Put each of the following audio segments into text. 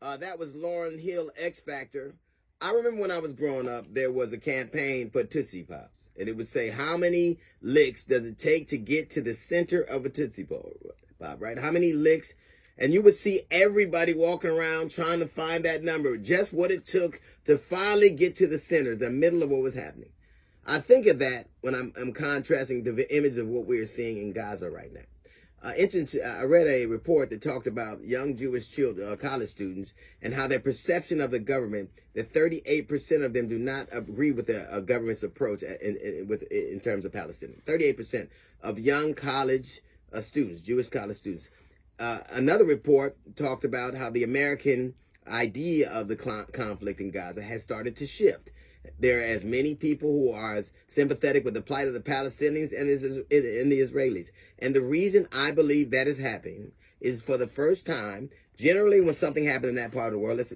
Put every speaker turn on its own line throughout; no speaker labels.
That was Lauryn Hill X Factor. I remember when I was growing up, there was a campaign for Tootsie Pops. And it would say, how many licks does it take to get to the center of a Tootsie Pop, right? How many licks? And you would see everybody walking around trying to find that number, just what it took to finally get to the center, the middle of what was happening. I think of that when I'm contrasting the image of what we're seeing in Gaza right now. I read a report that talked about young Jewish children, college students, and how their perception of the government, that 38% of them do not agree with the government's approach in terms of Palestine. 38% of young college students, Jewish college students. Another report talked about how the American idea of the conflict in Gaza has started to shift. There are as many people who are as sympathetic with the plight of the Palestinians and the Israelis. And the reason I believe that is happening is, for the first time, generally when something happens in that part of the world, let's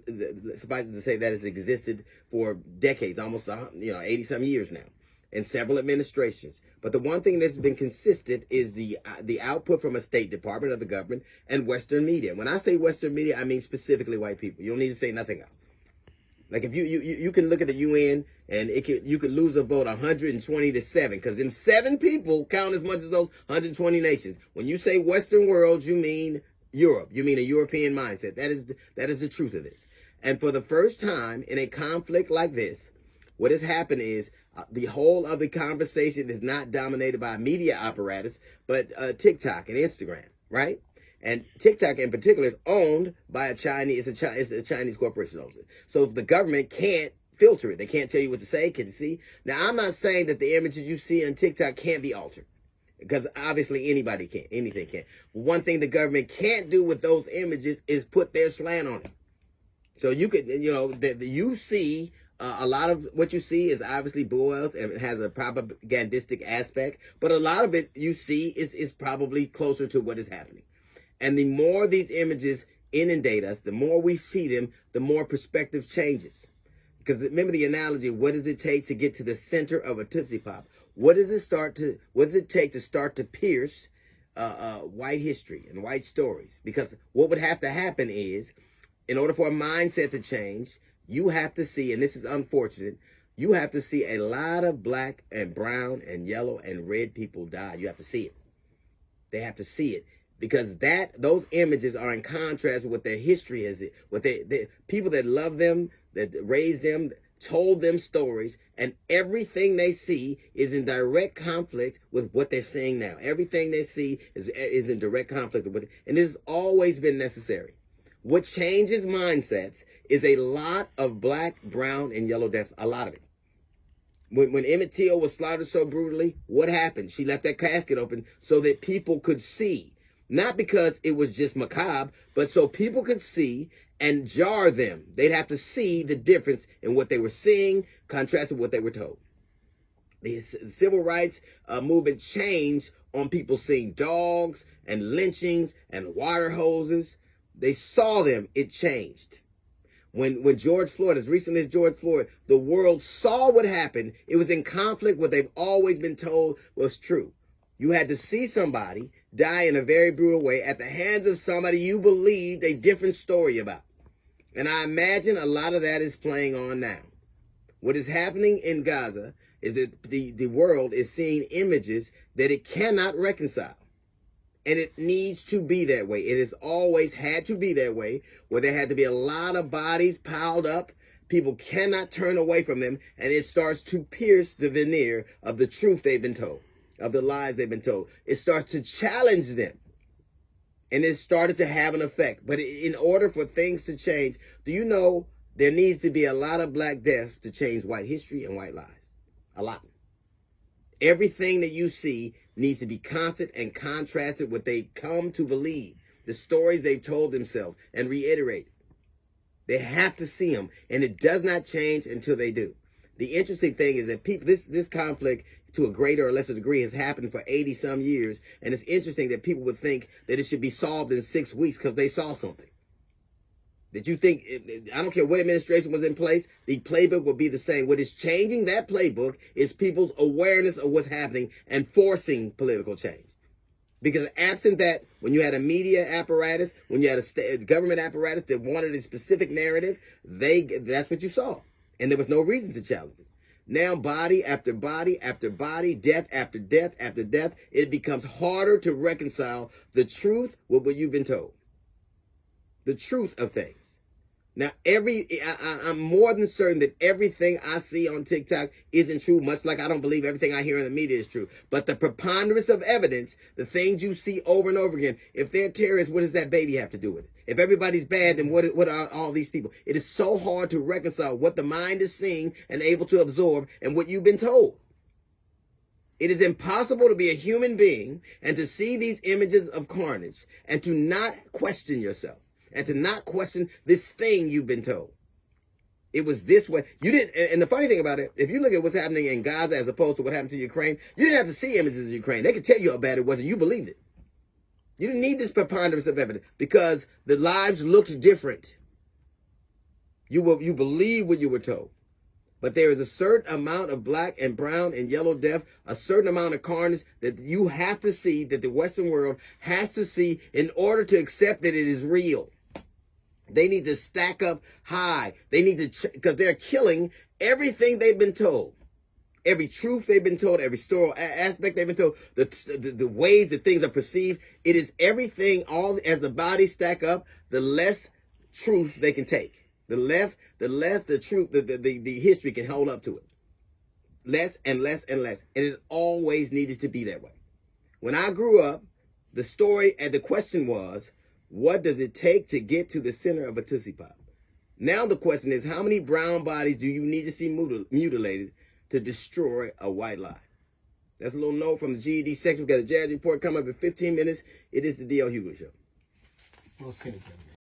suffice it to say that it's existed for decades, almost 80 some years now, in several administrations. But the one thing that's been consistent is the output from a State Department of the government and Western media. When I say Western media, I mean specifically white people. You don't need to say nothing else. Like, if you can look at the UN and you could lose a vote 120-7, because them 7 people count as much as those 120 nations. When you say Western world, you mean Europe. You mean a European mindset. That is the truth of this. And for the first time in a conflict like this, what has happened is the whole of the conversation is not dominated by a media apparatus, but TikTok and Instagram, right? And TikTok in particular is owned by a Chinese corporation owns it. So the government can't filter it. They can't tell you what to say, can you see? Now, I'm not saying that the images you see on TikTok can't be altered, because obviously anybody can, anything can. One thing the government can't do with those images is put their slant on it. So you could, you see a lot of what you see is obviously bullets and it has a propagandistic aspect, but a lot of it you see is probably closer to what is happening. And the more these images inundate us, the more we see them, the more perspective changes. Because remember the analogy, what does it take to get to the center of a Tootsie Pop? What does it take to start to pierce white history and white stories? Because what would have to happen is, in order for a mindset to change, you have to see, and this is unfortunate, you have to see a lot of black and brown and yellow and red people die. You have to see it. They have to see it. Because those images are in contrast with what their history is, what the people that love them, that raised them, told them stories, and everything they see is in direct conflict with what they're seeing now. Everything they see is in direct conflict with it, and it has always been necessary. What changes mindsets is a lot of black, brown, and yellow deaths, a lot of it. When Emmett Till was slaughtered so brutally, what happened? She left that casket open so that people could see. Not because it was just macabre, but so people could see and jar them. They'd have to see the difference in what they were seeing, contrasted with what they were told. The civil rights movement changed on people seeing dogs and lynchings and water hoses. They saw them, it changed. When George Floyd, as recently as George Floyd, the world saw what happened. It was in conflict with what they've always been told was true. You had to see somebody die in a very brutal way at the hands of somebody you believed a different story about. And I imagine a lot of that is playing on now. What is happening in Gaza is that the world is seeing images that it cannot reconcile. And it needs to be that way. It has always had to be that way, where there had to be a lot of bodies piled up. People cannot turn away from them, and it starts to pierce the veneer of the truth they've been told, of the lies they've been told. It starts to challenge them. And it started to have an effect. But in order for things to change, do you know there needs to be a lot of black deaths to change white history and white lies? A lot. Everything that you see needs to be constant and contrasted with what they come to believe, the stories they've told themselves, and reiterate. They have to see them, and it does not change until they do. The interesting thing is that people, this conflict, to a greater or lesser degree, has happened for 80 some years. And it's interesting that people would think that it should be solved in 6 weeks because they saw something. That you think, I don't care what administration was in place, the playbook will be the same. What is changing that playbook is people's awareness of what's happening and forcing political change. Because absent that, when you had a media apparatus, when you had a government apparatus that wanted a specific narrative, that's what you saw. And there was no reason to challenge it. Now, body after body after body, death after death after death, it becomes harder to reconcile the truth with what you've been told. The truth of things. Now, I'm more than certain that everything I see on TikTok isn't true, much like I don't believe everything I hear in the media is true. But the preponderance of evidence, the things you see over and over again, if they're terrorists, what does that baby have to do with it? If everybody's bad, then what are all these people? It is so hard to reconcile what the mind is seeing and able to absorb and what you've been told. It is impossible to be a human being and to see these images of carnage and to not question yourself. And to not question this thing you've been told. It was this way. You didn't, and the funny thing about it, if you look at what's happening in Gaza as opposed to what happened to Ukraine, you didn't have to see images of Ukraine. They could tell you how bad it was and you believed it. You didn't need this preponderance of evidence because the lives looked different. You believe what you were told. But there is a certain amount of black and brown and yellow death, a certain amount of carnage that you have to see, that the Western world has to see in order to accept that it is real. They need to stack up high. They need to, because they're killing everything they've been told. Every truth they've been told, every historical aspect they've been told, the ways that things are perceived. It is everything, all as the bodies stack up, the less truth they can take. The less the truth, the history can hold up to it. Less and less and less. And it always needed to be that way. When I grew up, the story and the question was, what does it take to get to the center of a Tootsie Pop? Now the question is, how many brown bodies do you need to see mutilated to destroy a white lie? That's a little note from the GED section. We've got a jazz report coming up in 15 minutes. It is the D.L. Hughley Show.
We'll see you again.